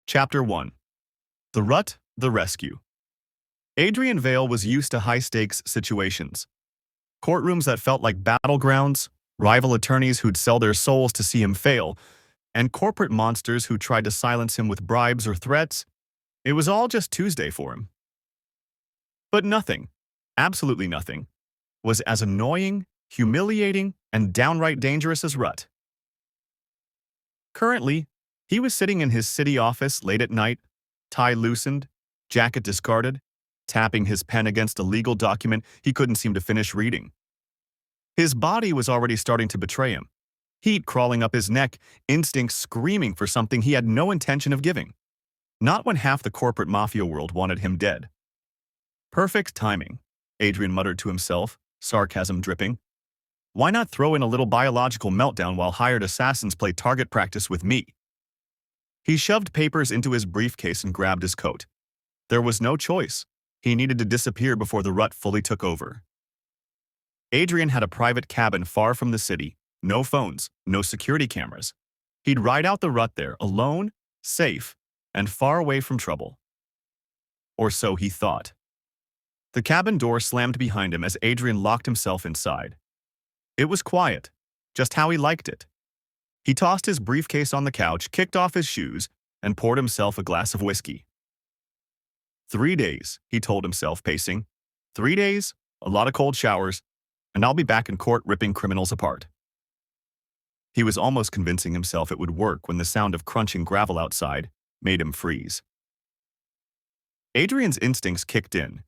Chapter 1. The Rut, the Rescue. Adrian Vale was used to high-stakes situations. Courtrooms that felt like battlegrounds, rival attorneys who'd sell their souls to see him fail, and corporate monsters who tried to silence him with bribes or threats. It was all just Tuesday for him. But nothing, absolutely nothing, was as annoying, humiliating, and downright dangerous as Rut. Currently, he was sitting in his city office late at night, tie loosened, jacket discarded, tapping his pen against a legal document he couldn't seem to finish reading. His body was already starting to betray him, heat crawling up his neck, instincts screaming for something he had no intention of giving. Not when half the corporate mafia world wanted him dead. Perfect timing, Adrian muttered to himself, sarcasm dripping. Why not throw in a little biological meltdown while hired assassins play target practice with me? He shoved papers into his briefcase and grabbed his coat. There was no choice. He needed to disappear before the Rut fully took over. Adrian had a private cabin far from the city, no phones, no security cameras. He'd ride out the Rut there, alone, safe, and far away from trouble. Or so he thought. The cabin door slammed behind him as Adrian locked himself inside. It was quiet, just how he liked it. He tossed his briefcase on the couch, kicked off his shoes, and poured himself a glass of whiskey. 3 days, he told himself, pacing. 3 days, a lot of cold showers, and I'll be back in court ripping criminals apart. He was almost convincing himself it would work when the sound of crunching gravel outside made him freeze. Adrian's instincts kicked in.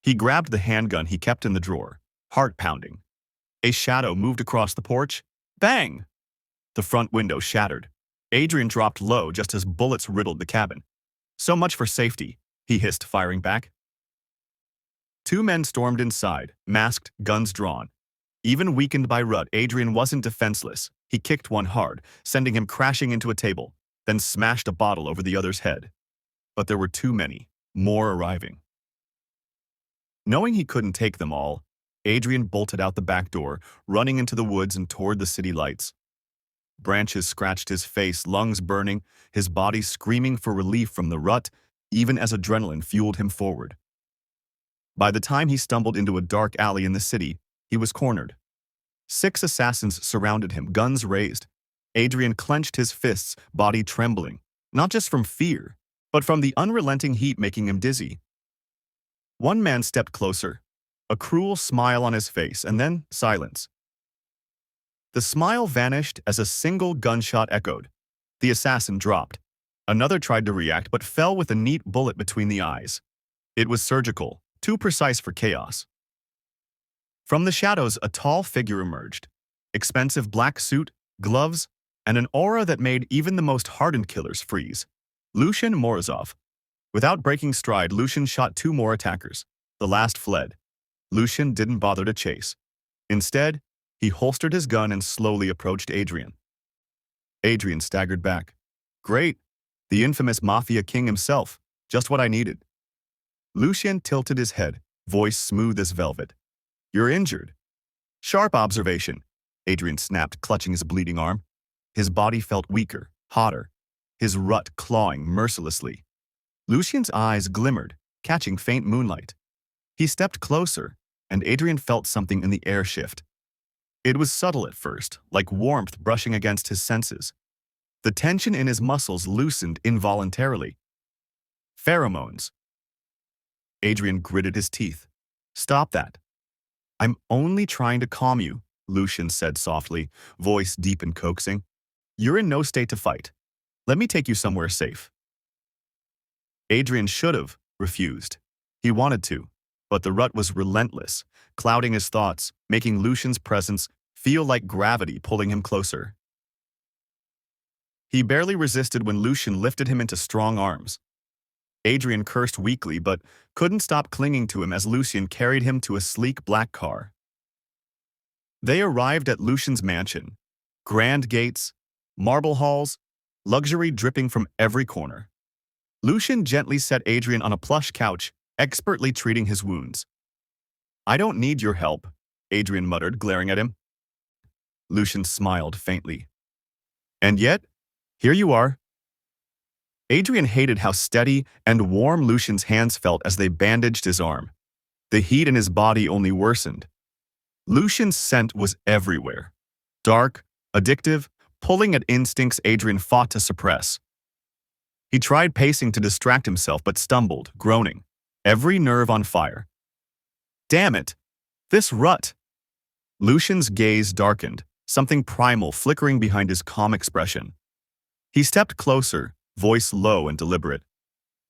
He grabbed the handgun he kept in the drawer, heart pounding. A shadow moved across the porch. Bang! The front window shattered. Adrian dropped low just as bullets riddled the cabin. So much for safety, he hissed, firing back. 2 men stormed inside, masked, guns drawn. Even weakened by Rut, Adrian wasn't defenseless. He kicked one hard, sending him crashing into a table, then smashed a bottle over the other's head. But there were too many, more arriving. Knowing he couldn't take them all, Adrian bolted out the back door, running into the woods and toward the city lights. Branches scratched his face, lungs burning, his body screaming for relief from the Rut, even as adrenaline fueled him forward. By the time he stumbled into a dark alley in the city, he was cornered. 6 assassins surrounded him, guns raised. Adrian clenched his fists, body trembling, not just from fear, but from the unrelenting heat making him dizzy. One man stepped closer, a cruel smile on his face, and then silence. The smile vanished as a single gunshot echoed. The assassin dropped. Another tried to react but fell with a neat bullet between the eyes. It was surgical, too precise for chaos. From the shadows, a tall figure emerged. Expensive black suit, gloves, and an aura that made even the most hardened killers freeze. Lucien Morozov. Without breaking stride, Lucian shot 2 more attackers. The last fled. Lucian didn't bother to chase. Instead, he holstered his gun and slowly approached Adrian. Adrian staggered back. Great, the infamous Mafia king himself, just what I needed. Lucian tilted his head, voice smooth as velvet. You're injured. Sharp observation, Adrian snapped, clutching his bleeding arm. His body felt weaker, hotter, his Rut clawing mercilessly. Lucian's eyes glimmered, catching faint moonlight. He stepped closer, and Adrian felt something in the air shift. It was subtle at first, like warmth brushing against his senses. The tension in his muscles loosened involuntarily. Pheromones. Adrian gritted his teeth. Stop that. I'm only trying to calm you, Lucian said softly, voice deep and coaxing. You're in no state to fight. Let me take you somewhere safe. Adrian should have refused. He wanted to, but the Rut was relentless, clouding his thoughts, making Lucian's presence feel like gravity pulling him closer. He barely resisted when Lucian lifted him into strong arms. Adrian cursed weakly but couldn't stop clinging to him as Lucian carried him to a sleek black car. They arrived at Lucian's mansion. Grand gates, marble halls, luxury dripping from every corner. Lucian gently set Adrian on a plush couch, expertly treating his wounds. I don't need your help, Adrian muttered, glaring at him. Lucian smiled faintly. And yet, here you are. Adrian hated how steady and warm Lucian's hands felt as they bandaged his arm. The heat in his body only worsened. Lucian's scent was everywhere. Dark, addictive, pulling at instincts Adrian fought to suppress. He tried pacing to distract himself but stumbled, groaning, every nerve on fire. Damn it! This rut! Lucian's gaze darkened, something primal flickering behind his calm expression. He stepped closer, voice low and deliberate.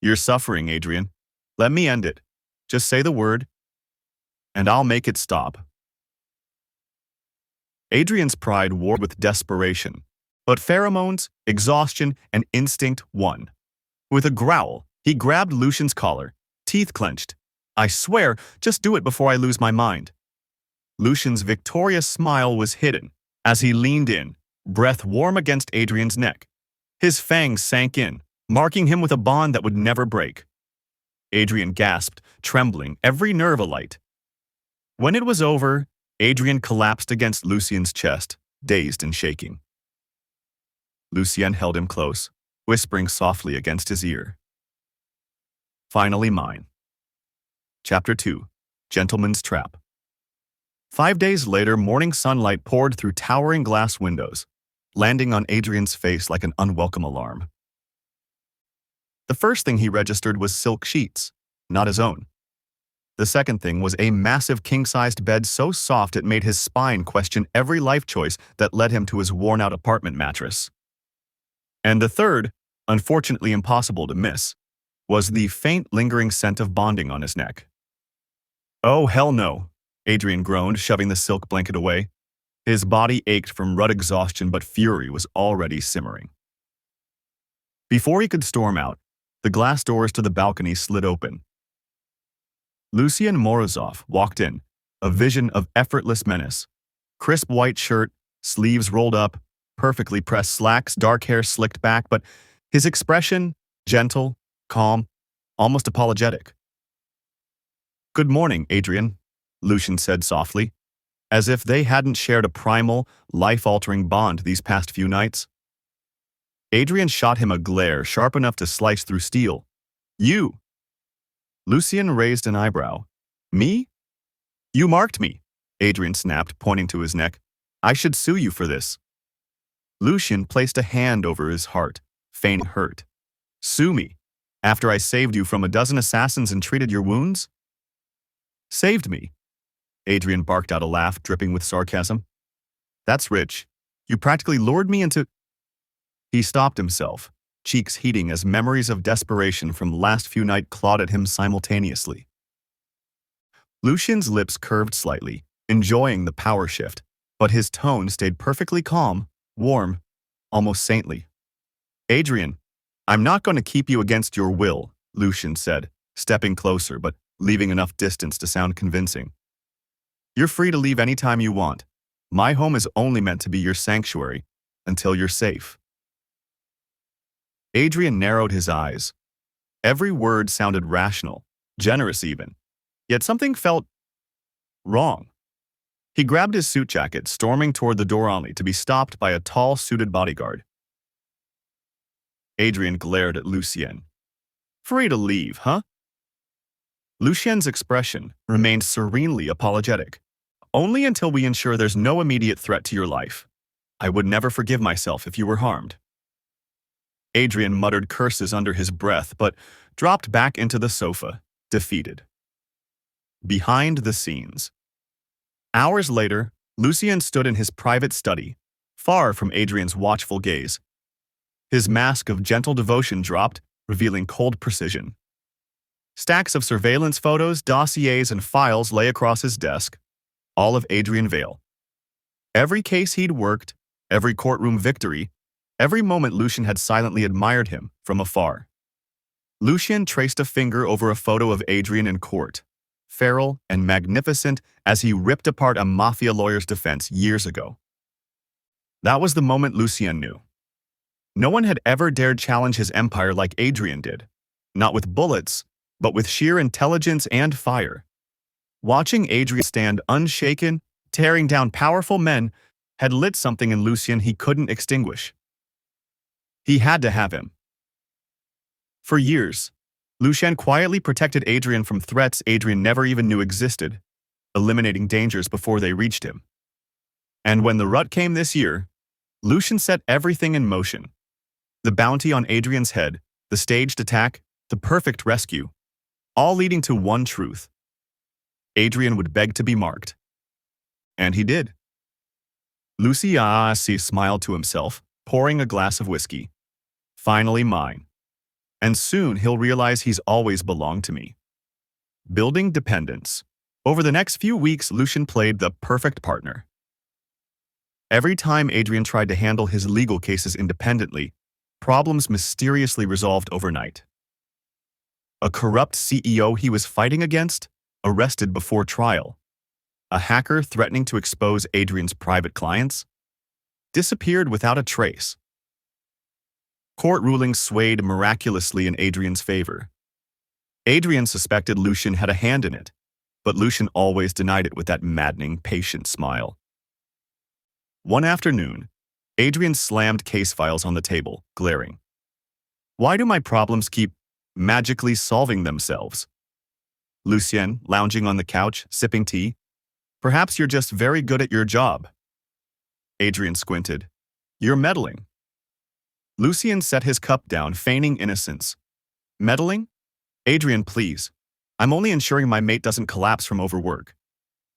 You're suffering, Adrian. Let me end it. Just say the word, and I'll make it stop. Adrian's pride warred with desperation, but pheromones, exhaustion, and instinct won. With a growl, he grabbed Lucian's collar, teeth clenched. I swear, just do it before I lose my mind. Lucian's victorious smile was hidden as he leaned in, breath warm against Adrian's neck. His fangs sank in, marking him with a bond that would never break. Adrian gasped, trembling, every nerve alight. When it was over, Adrian collapsed against Lucian's chest, dazed and shaking. Lucien held him close, whispering softly against his ear. Finally mine. Chapter 2. Gentleman's Trap. 5 days later, morning sunlight poured through towering glass windows, landing on Adrian's face like an unwelcome alarm. The first thing he registered was silk sheets, not his own. The second thing was a massive king-sized bed so soft it made his spine question every life choice that led him to his worn-out apartment mattress. And the third, unfortunately impossible to miss, was the faint lingering scent of bonding on his neck. Oh, hell no, Adrian groaned, shoving the silk blanket away. His body ached from rut exhaustion, but fury was already simmering. Before he could storm out, the glass doors to the balcony slid open. Lucien Morozov walked in, a vision of effortless menace. Crisp white shirt, sleeves rolled up, perfectly pressed slacks, dark hair slicked back, but his expression, gentle, calm, almost apologetic. Good morning, Adrian, Lucian said softly, as if they hadn't shared a primal, life-altering bond these past few nights. Adrian shot him a glare sharp enough to slice through steel. You! Lucien raised an eyebrow. Me? You marked me, Adrian snapped, pointing to his neck. I should sue you for this. Lucian placed a hand over his heart, faint hurt. Sue me, after I saved you from a dozen assassins and treated your wounds? Saved me? Adrian barked out a laugh, dripping with sarcasm. That's rich. You practically lured me into... He stopped himself, cheeks heating as memories of desperation from last few nights clawed at him simultaneously. Lucian's lips curved slightly, enjoying the power shift, but his tone stayed perfectly calm, warm, almost saintly. Adrian, I'm not going to keep you against your will, Lucian said, stepping closer but leaving enough distance to sound convincing. You're free to leave anytime you want. My home is only meant to be your sanctuary, until you're safe. Adrian narrowed his eyes. Every word sounded rational, generous even, yet something felt wrong. He grabbed his suit jacket, storming toward the door only to be stopped by a tall, suited bodyguard. Adrian glared at Lucien. Free to leave, huh? Lucien's expression remained serenely apologetic. Only until we ensure there's no immediate threat to your life. I would never forgive myself if you were harmed. Adrian muttered curses under his breath, but dropped back into the sofa, defeated. Behind the scenes. Hours later, Lucien stood in his private study, far from Adrian's watchful gaze. His mask of gentle devotion dropped, revealing cold precision. Stacks of surveillance photos, dossiers, and files lay across his desk, all of Adrian Vale. Every case he'd worked, every courtroom victory, every moment Lucian had silently admired him from afar. Lucien traced a finger over a photo of Adrian in court, feral and magnificent as he ripped apart a Mafia lawyer's defense years ago. That was the moment Lucien knew. No one had ever dared challenge his empire like Adrian did, not with bullets, but with sheer intelligence and fire. Watching Adrian stand unshaken, tearing down powerful men, had lit something in Lucien he couldn't extinguish. He had to have him. For years, Lucian quietly protected Adrian from threats Adrian never even knew existed, eliminating dangers before they reached him. And when the rut came this year, Lucian set everything in motion. The bounty on Adrian's head, the staged attack, the perfect rescue, all leading to one truth. Adrian would beg to be marked. And he did. Lucien smiled to himself, pouring a glass of whiskey. Finally mine. And soon he'll realize he's always belonged to me. Building dependence. Over the next few weeks, Lucian played the perfect partner. Every time Adrian tried to handle his legal cases independently, problems mysteriously resolved overnight. A corrupt CEO he was fighting against, arrested before trial. A hacker threatening to expose Adrian's private clients, disappeared without a trace. Court rulings swayed miraculously in Adrian's favor. Adrian suspected Lucian had a hand in it, but Lucian always denied it with that maddening, patient smile. One afternoon, Adrian slammed case files on the table, glaring. Why do my problems keep magically solving themselves? Lucien, lounging on the couch, sipping tea. Perhaps you're just very good at your job. Adrian squinted. You're meddling. Lucien set his cup down, feigning innocence. Meddling? Adrian, please. I'm only ensuring my mate doesn't collapse from overwork.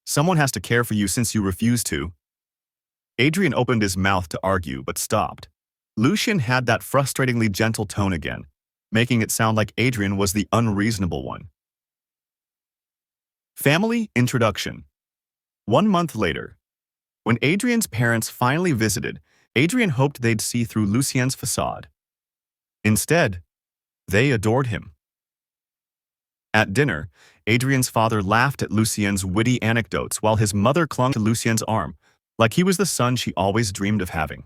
Someone has to care for you since you refuse to. Adrian opened his mouth to argue, but stopped. Lucian had that frustratingly gentle tone again, making it sound like Adrian was the unreasonable one. Family introduction. 1 month later, when Adrian's parents finally visited, Adrian hoped they'd see through Lucien's facade. Instead, they adored him. At dinner, Adrian's father laughed at Lucien's witty anecdotes while his mother clung to Lucien's arm, like he was the son she always dreamed of having.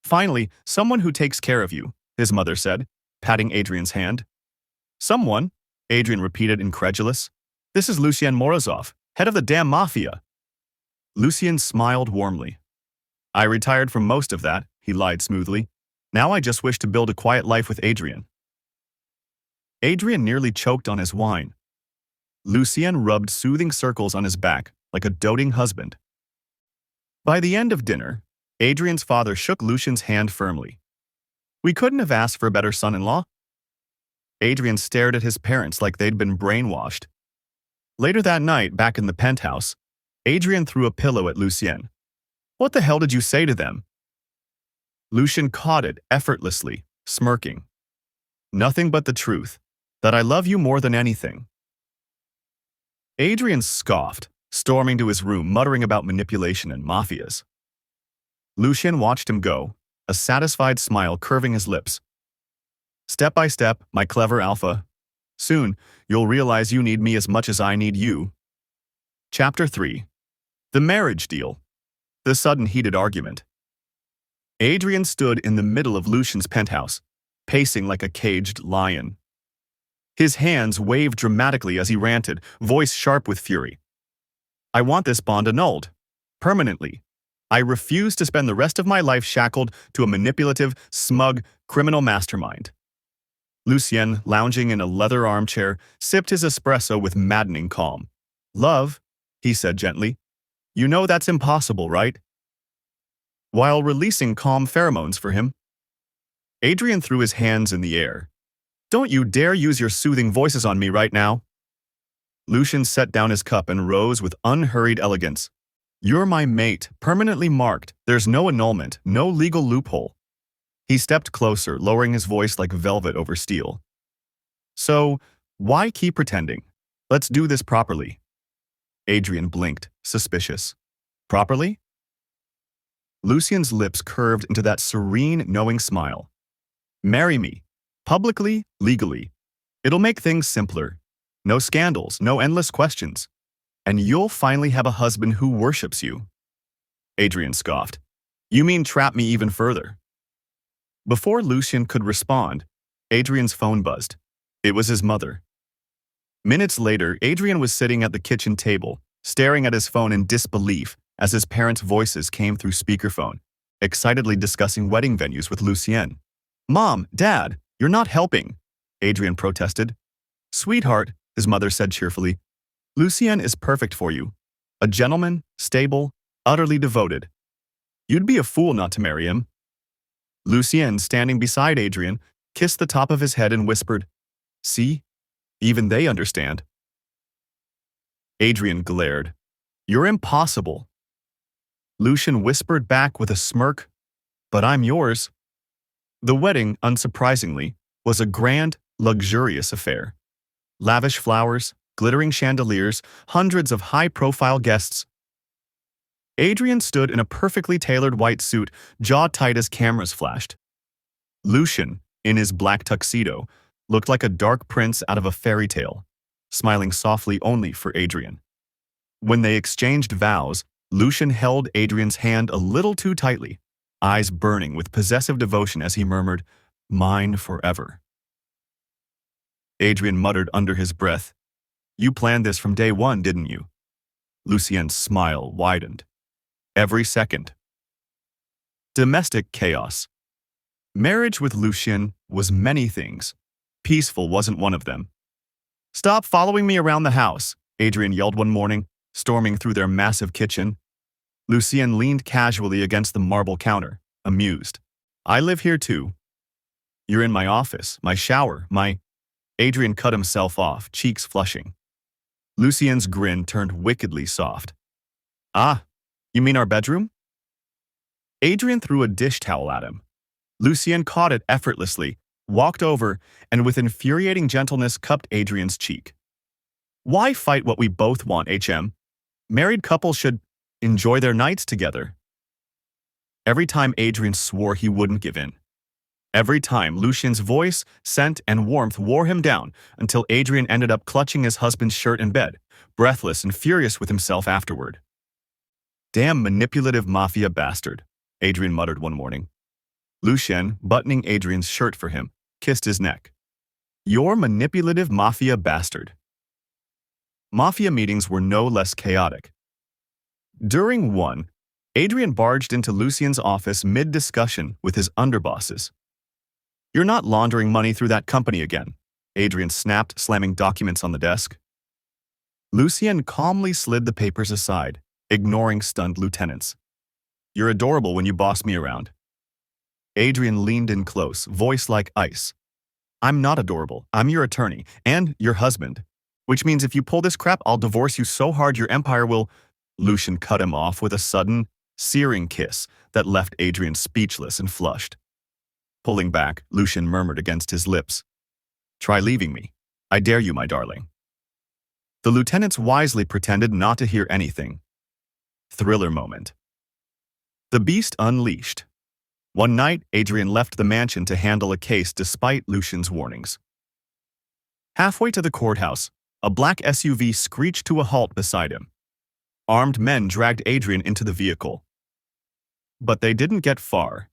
Finally, someone who takes care of you, his mother said, patting Adrian's hand. Someone? Adrian repeated, incredulous. This is Lucien Morozov, head of the damn Mafia. Lucien smiled warmly. I retired from most of that, he lied smoothly. Now I just wish to build a quiet life with Adrian. Adrian nearly choked on his wine. Lucien rubbed soothing circles on his back, like a doting husband. By the end of dinner, Adrian's father shook Lucien's hand firmly. We couldn't have asked for a better son-in-law. Adrian stared at his parents like they'd been brainwashed. Later that night, back in the penthouse, Adrian threw a pillow at Lucien. What the hell did you say to them? Lucian caught it effortlessly, smirking. Nothing but the truth, that I love you more than anything. Adrian scoffed, storming to his room, muttering about manipulation and mafias. Lucian watched him go, a satisfied smile curving his lips. Step by step, my clever alpha. Soon, you'll realize you need me as much as I need you. Chapter 3. The marriage deal. The sudden heated argument. Adrian stood in the middle of Lucian's penthouse, pacing like a caged lion. His hands waved dramatically as he ranted, voice sharp with fury. I want this bond annulled. Permanently. I refuse to spend the rest of my life shackled to a manipulative, smug, criminal mastermind. Lucien, lounging in a leather armchair, sipped his espresso with maddening calm. Love, he said gently. You know that's impossible, right? While releasing calm pheromones for him. Adrian threw his hands in the air. Don't you dare use your soothing voices on me right now. Lucian set down his cup and rose with unhurried elegance. You're my mate, permanently marked. There's no annulment, no legal loophole. He stepped closer, lowering his voice like velvet over steel. So, why keep pretending? Let's do this properly. Adrian blinked, suspicious. Properly? Lucien's lips curved into that serene, knowing smile. Marry me. Publicly, legally. It'll make things simpler. No scandals, no endless questions. And you'll finally have a husband who worships you. Adrian scoffed. You mean trap me even further? Before Lucian could respond, Adrian's phone buzzed. It was his mother. Minutes later, Adrian was sitting at the kitchen table, staring at his phone in disbelief as his parents' voices came through speakerphone, excitedly discussing wedding venues with Lucien. Mom, Dad, You're not helping, Adrian protested. Sweetheart, his mother said cheerfully, Lucien is perfect for you. A gentleman, stable, utterly devoted. You'd be a fool not to marry him. Lucien, standing beside Adrian, kissed the top of his head and whispered, See? Even they understand. Adrian glared. You're impossible. Lucian whispered back with a smirk, But I'm yours. The wedding, unsurprisingly, was a grand, luxurious affair. Lavish flowers, glittering chandeliers, hundreds of high-profile guests. Adrian stood in a perfectly tailored white suit, jaw tight as cameras flashed. Lucian, in his black tuxedo, looked like a dark prince out of a fairy tale, smiling softly only for Adrian. When they exchanged vows, Lucian held Adrian's hand a little too tightly, eyes burning with possessive devotion as he murmured, Mine forever. Adrian muttered under his breath, You planned this from day one, didn't you? Lucien's smile widened. Every second. Domestic chaos. Marriage with Lucian was many things. Peaceful wasn't one of them. Stop following me around the house, Adrian yelled one morning, storming through their massive kitchen. Lucien leaned casually against the marble counter, amused. I live here too. You're in my office, my shower, my... Adrian cut himself off, cheeks flushing. Lucien's grin turned wickedly soft. Ah, you mean our bedroom? Adrian threw a dish towel at him. Lucien caught it effortlessly, walked over, and with infuriating gentleness cupped Adrian's cheek. Why fight what we both want, HM? Married couples should enjoy their nights together. Every time Adrian swore he wouldn't give in. Every time Lucien's voice, scent, and warmth wore him down until Adrian ended up clutching his husband's shirt in bed, breathless and furious with himself afterward. Damn manipulative mafia bastard, Adrian muttered one morning. Lucien, buttoning Adrian's shirt for him, kissed his neck. You're manipulative mafia bastard. Mafia meetings were no less chaotic. During one, Adrian barged into Lucien's office mid-discussion with his underbosses. You're not laundering money through that company again, Adrian snapped, slamming documents on the desk. Lucien calmly slid the papers aside, ignoring stunned lieutenants. You're adorable when you boss me around. Adrian leaned in close, voice like ice. I'm not adorable. I'm your attorney, and your husband. Which means if you pull this crap, I'll divorce you so hard your empire will... Lucian cut him off with a sudden, searing kiss that left Adrian speechless and flushed. Pulling back, Lucian murmured against his lips. Try leaving me. I dare you, my darling. The lieutenants wisely pretended not to hear anything. Thriller moment. The beast unleashed. One night, Adrian left the mansion to handle a case despite Lucian's warnings. Halfway to the courthouse, a black SUV screeched to a halt beside him. Armed men dragged Adrian into the vehicle. But they didn't get far.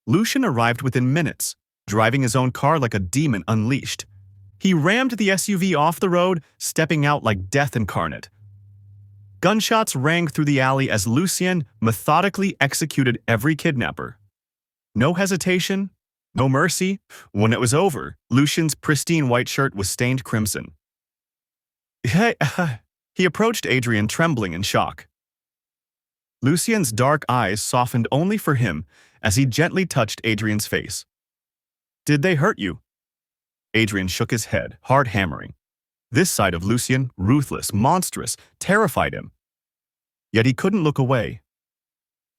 Lucian arrived within minutes, driving his own car like a demon unleashed. He rammed the SUV off the road, stepping out like death incarnate. Gunshots rang through the alley as Lucien methodically executed every kidnapper. No hesitation, no mercy. When it was over, Lucian's pristine white shirt was stained crimson. He approached Adrian, trembling in shock. Lucien's dark eyes softened only for him as he gently touched Adrian's face. Did they hurt you? Adrian shook his head, heart hammering. This side of Lucien, ruthless, monstrous, terrified him. Yet he couldn't look away.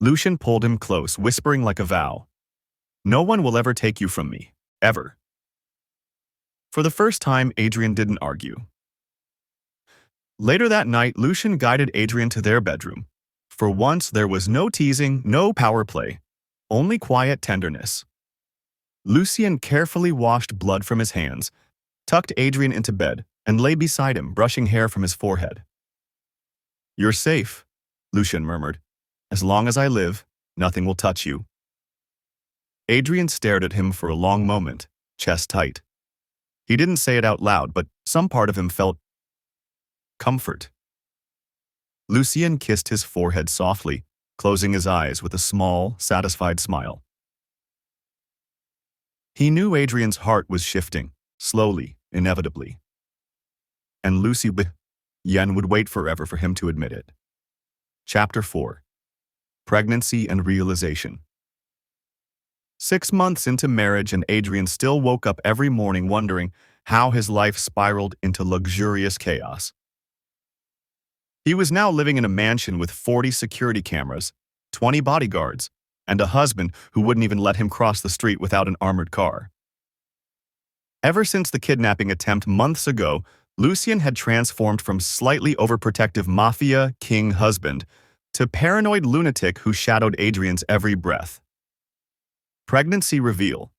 Lucian pulled him close, whispering like a vow. No one will ever take you from me, ever. For the first time, Adrian didn't argue. Later that night, Lucian guided Adrian to their bedroom. For once, there was no teasing, no power play, only quiet tenderness. Lucien carefully washed blood from his hands, tucked Adrian into bed, and lay beside him, brushing hair from his forehead. You're safe, Lucian murmured. As long as I live, nothing will touch you. Adrian stared at him for a long moment, chest tight. He didn't say it out loud, but some part of him felt comfort. Lucien kissed his forehead softly, closing his eyes with a small, satisfied smile. He knew Adrian's heart was shifting, slowly, inevitably. And Lucien would wait forever for him to admit it. Chapter 4. Pregnancy and Realization. 6 months into marriage, and Adrian still woke up every morning wondering how his life spiraled into luxurious chaos. He was now living in a mansion with 40 security cameras, 20 bodyguards, and a husband who wouldn't even let him cross the street without an armored car. Ever since the kidnapping attempt months ago, Lucian had transformed from slightly overprotective Mafia king husband to paranoid lunatic who shadowed Adrian's every breath. Pregnancy reveal.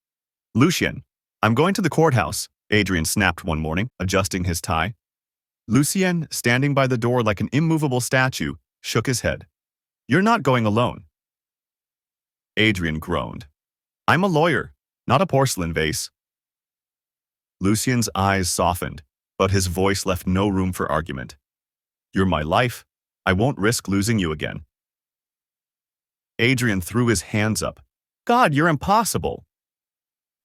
Lucian, I'm going to the courthouse, Adrian snapped one morning, adjusting his tie. Lucien, standing by the door like an immovable statue, shook his head. You're not going alone. Adrian groaned. I'm a lawyer, not a porcelain vase. Lucien's eyes softened, but his voice left no room for argument. You're my life. I won't risk losing you again. Adrian threw his hands up. God, you're impossible.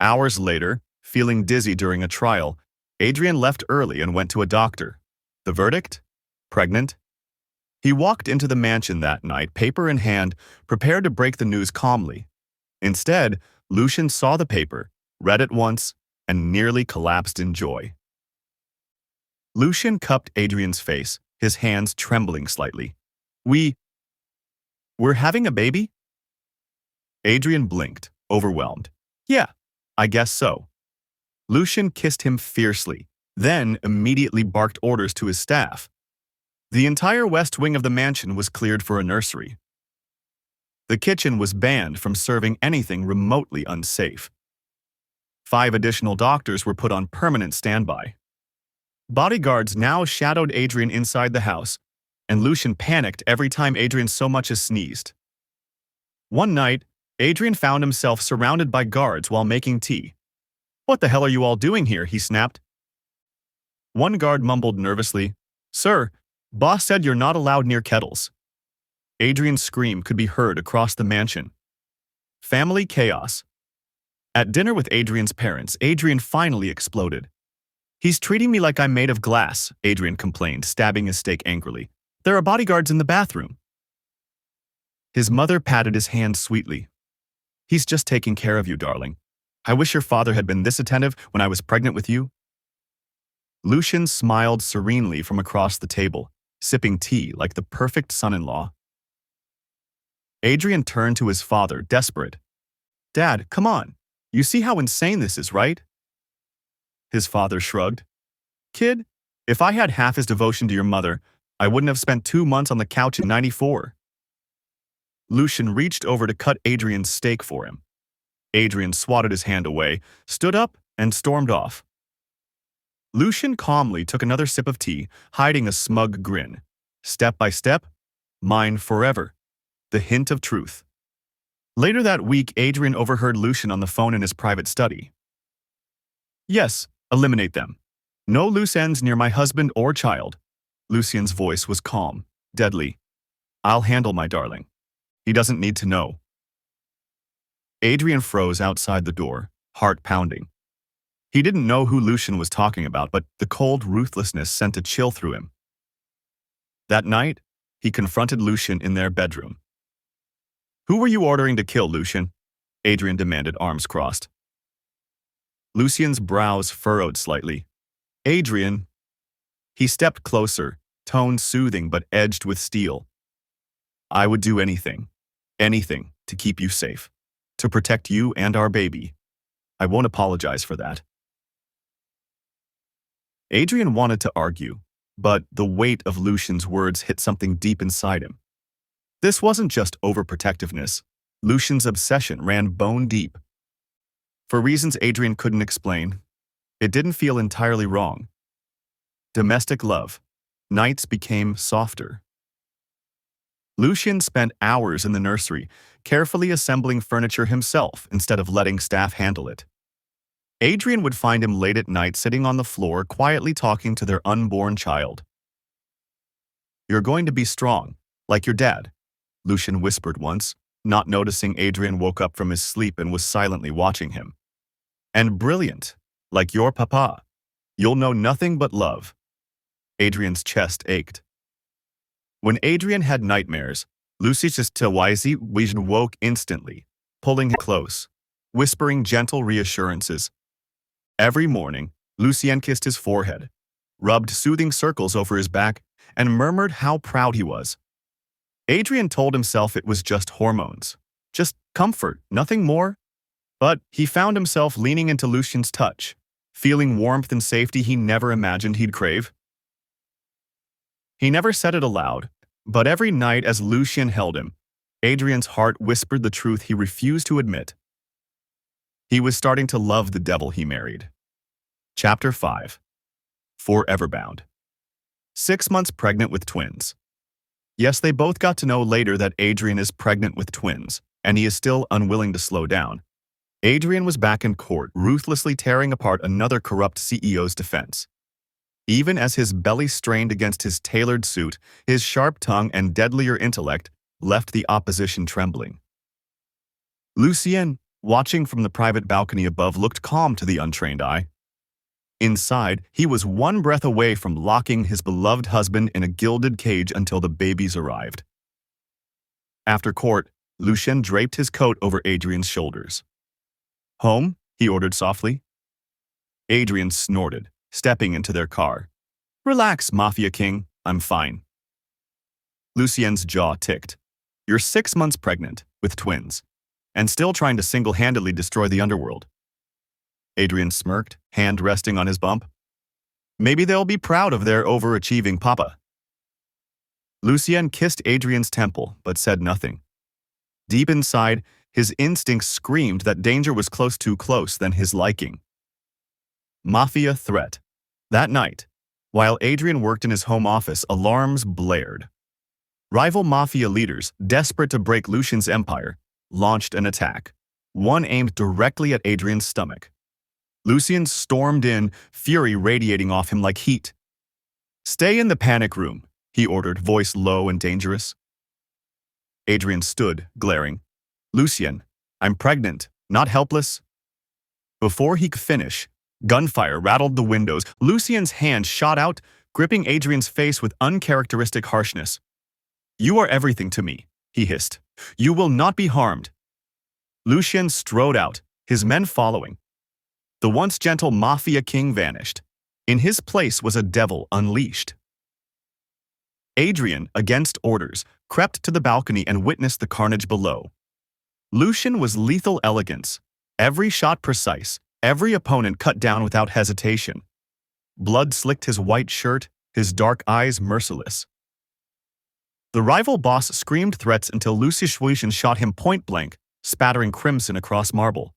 Hours later, feeling dizzy during a trial, Adrian left early and went to a doctor. The verdict? Pregnant? He walked into the mansion that night, paper in hand, prepared to break the news calmly. Instead, Lucian saw the paper, read it once, and nearly collapsed in joy. Lucian cupped Adrian's face, his hands trembling slightly. We're having a baby? Adrian blinked, overwhelmed. Yeah, I guess so. Lucian kissed him fiercely, then immediately barked orders to his staff. The entire west wing of the mansion was cleared for a nursery. The kitchen was banned from serving anything remotely unsafe. 5 additional doctors were put on permanent standby. Bodyguards now shadowed Adrian inside the house, and Lucian panicked every time Adrian so much as sneezed. One night, Adrian found himself surrounded by guards while making tea. What the hell are you all doing here? He snapped. One guard mumbled nervously, Sir, boss said you're not allowed near kettles. Adrian's scream could be heard across the mansion. Family chaos. At dinner with Adrian's parents, Adrian finally exploded. He's treating me like I'm made of glass, Adrian complained, stabbing his steak angrily. There are bodyguards in the bathroom. His mother patted his hand sweetly. He's just taking care of you, darling. I wish your father had been this attentive when I was pregnant with you. Lucian smiled serenely from across the table, sipping tea like the perfect son-in-law. Adrian turned to his father, desperate. Dad, come on. You see how insane this is, right? His father shrugged. Kid, if I had half his devotion to your mother, I wouldn't have spent 2 months on the couch in '94. Lucian reached over to cut Adrian's steak for him. Adrian swatted his hand away, stood up, and stormed off. Lucian calmly took another sip of tea, hiding a smug grin. Step by step, mine forever. The hint of truth. Later that week, Adrian overheard Lucian on the phone in his private study. Yes, eliminate them. No loose ends near my husband or child. Lucian's voice was calm, deadly. I'll handle my darling. He doesn't need to know. Adrian froze outside the door, heart pounding. He didn't know who Lucian was talking about, but the cold ruthlessness sent a chill through him. That night, he confronted Lucian in their bedroom. Who were you ordering to kill, Lucian? Adrian demanded, arms crossed. Lucian's brows furrowed slightly. Adrian. He stepped closer, tone soothing but edged with steel. I would do anything, anything to keep you safe, to protect you and our baby. I won't apologize for that. Adrian wanted to argue, but the weight of Lucian's words hit something deep inside him. This wasn't just overprotectiveness. Lucian's obsession ran bone deep. For reasons Adrian couldn't explain, it didn't feel entirely wrong. Domestic love. Nights became softer. Lucian spent hours in the nursery, carefully assembling furniture himself instead of letting staff handle it. Adrian would find him late at night sitting on the floor, quietly talking to their unborn child. You're going to be strong, like your dad, Lucian whispered once, not noticing Adrian woke up from his sleep and was silently watching him. And brilliant, like your papa. You'll know nothing but love. Adrian's chest ached. When Adrian had nightmares, Lucius Tawizi woke instantly, pulling him close, whispering gentle reassurances. Every morning, Lucien kissed his forehead, rubbed soothing circles over his back, and murmured how proud he was. Adrian told himself it was just hormones, just comfort, nothing more. But he found himself leaning into Lucian's touch, feeling warmth and safety he never imagined he'd crave. He never said it aloud, but every night as Lucian held him, Adrian's heart whispered the truth he refused to admit. He was starting to love the devil he married. Chapter 5. Forever Bound. 6 months pregnant with twins. Yes, they both got to know later that Adrian is pregnant with twins, and he is still unwilling to slow down. Adrian was back in court, ruthlessly tearing apart another corrupt CEO's defense. Even as his belly strained against his tailored suit, his sharp tongue and deadlier intellect left the opposition trembling. Lucien, watching from the private balcony above, looked calm to the untrained eye. Inside, he was one breath away from locking his beloved husband in a gilded cage until the babies arrived. After court, Lucien draped his coat over Adrian's shoulders. "Home?" he ordered softly. Adrian snorted, stepping into their car. "Relax, Mafia King. I'm fine." Lucien's jaw ticked. "You're 6 months pregnant, with twins, and still trying to single-handedly destroy the underworld." Adrian smirked, hand resting on his bump. "Maybe they'll be proud of their overachieving papa." Lucien kissed Adrian's temple, but said nothing. Deep inside, his instincts screamed that danger was too close than his liking. Mafia threat. That night, while Adrian worked in his home office, alarms blared. Rival Mafia leaders, desperate to break Lucian's empire, launched an attack, one aimed directly at Adrian's stomach. Lucien stormed in, fury radiating off him like heat. "Stay in the panic room," he ordered, voice low and dangerous. Adrian stood, glaring. "Lucien, I'm pregnant, not helpless." Before he could finish, gunfire rattled the windows. Lucien's hand shot out, gripping Adrian's face with uncharacteristic harshness. "You are everything to me," he hissed. "You will not be harmed." Lucien strode out, his men following. The once gentle Mafia King vanished. In his place was a devil unleashed. Adrian, against orders, crept to the balcony and witnessed the carnage below. Lucian was lethal elegance, every shot precise, every opponent cut down without hesitation. Blood slicked his white shirt, his dark eyes merciless. The rival boss screamed threats until Lucian shot him point blank, spattering crimson across marble.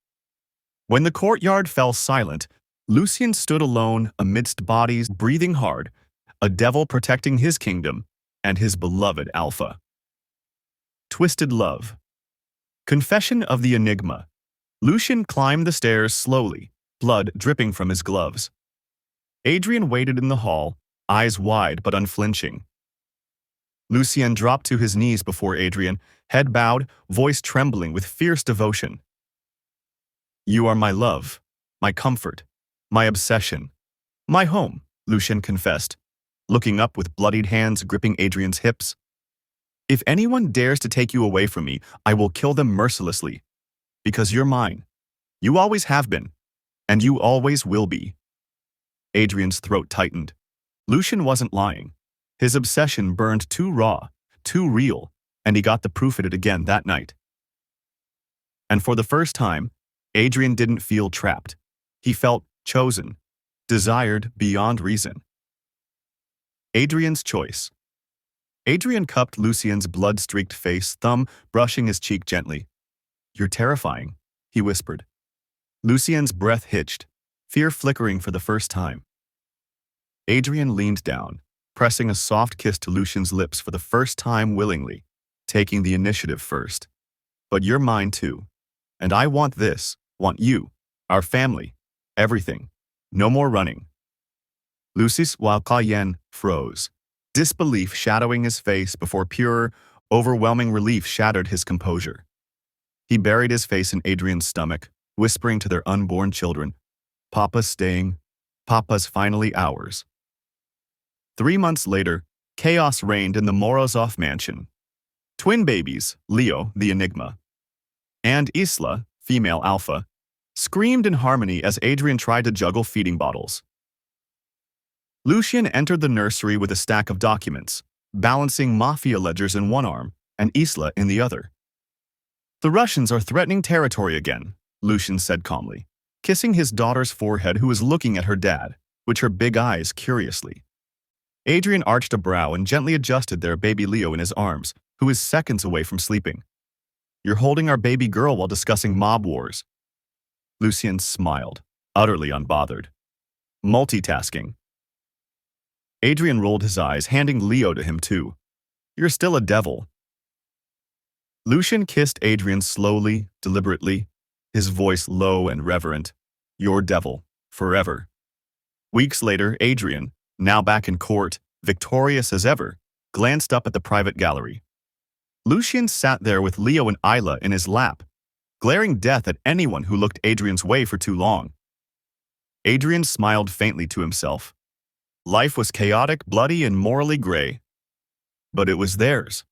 When the courtyard fell silent, Lucien stood alone amidst bodies, breathing hard, a devil protecting his kingdom and his beloved Alpha. Twisted love. Confession of the enigma. Lucian climbed the stairs slowly, blood dripping from his gloves. Adrian waited in the hall, eyes wide but unflinching. Lucien dropped to his knees before Adrian, head bowed, voice trembling with fierce devotion. "You are my love, my comfort, my obsession, my home," Lucien confessed, looking up with bloodied hands gripping Adrian's hips. "If anyone dares to take you away from me, I will kill them mercilessly. Because you're mine. You always have been, and you always will be." Adrian's throat tightened. Lucien wasn't lying. His obsession burned too raw, too real, and he got the proof of it again that night. And for the first time, Adrian didn't feel trapped. He felt chosen, desired beyond reason. Adrian's choice. Adrian cupped Lucien's blood-streaked face, thumb brushing his cheek gently. "You're terrifying," he whispered. Lucien's breath hitched, fear flickering for the first time. Adrian leaned down, pressing a soft kiss to Lucien's lips for the first time willingly, taking the initiative first. "But you're mine too. And I want this, want you, our family, everything. No more running." Lucis while Cayenne froze, disbelief shadowing his face before pure, overwhelming relief shattered his composure. He buried his face in Adrian's stomach, whispering to their unborn children, "Papa's staying. Papa's finally ours." 3 months later, chaos reigned in the Morozov mansion. Twin babies, Leo, the enigma, and Isla, female alpha, screamed in harmony as Adrian tried to juggle feeding bottles. Lucian entered the nursery with a stack of documents, balancing Mafia ledgers in one arm and Isla in the other. "The Russians are threatening territory again," Lucian said calmly, kissing his daughter's forehead, who was looking at her dad, with her big eyes curiously. Adrian arched a brow and gently adjusted their baby Leo in his arms, who is seconds away from sleeping. "You're holding our baby girl while discussing mob wars." Lucian smiled, utterly unbothered. "Multitasking." Adrian rolled his eyes, handing Leo to him too. "You're still a devil." Lucian kissed Adrian slowly, deliberately, his voice low and reverent. "Your devil, forever." Weeks later, Adrian, now back in court, victorious as ever, glanced up at the private gallery. Lucian sat there with Leo and Isla in his lap, glaring death at anyone who looked Adrian's way for too long. Adrian smiled faintly to himself. Life was chaotic, bloody, and morally gray. But it was theirs.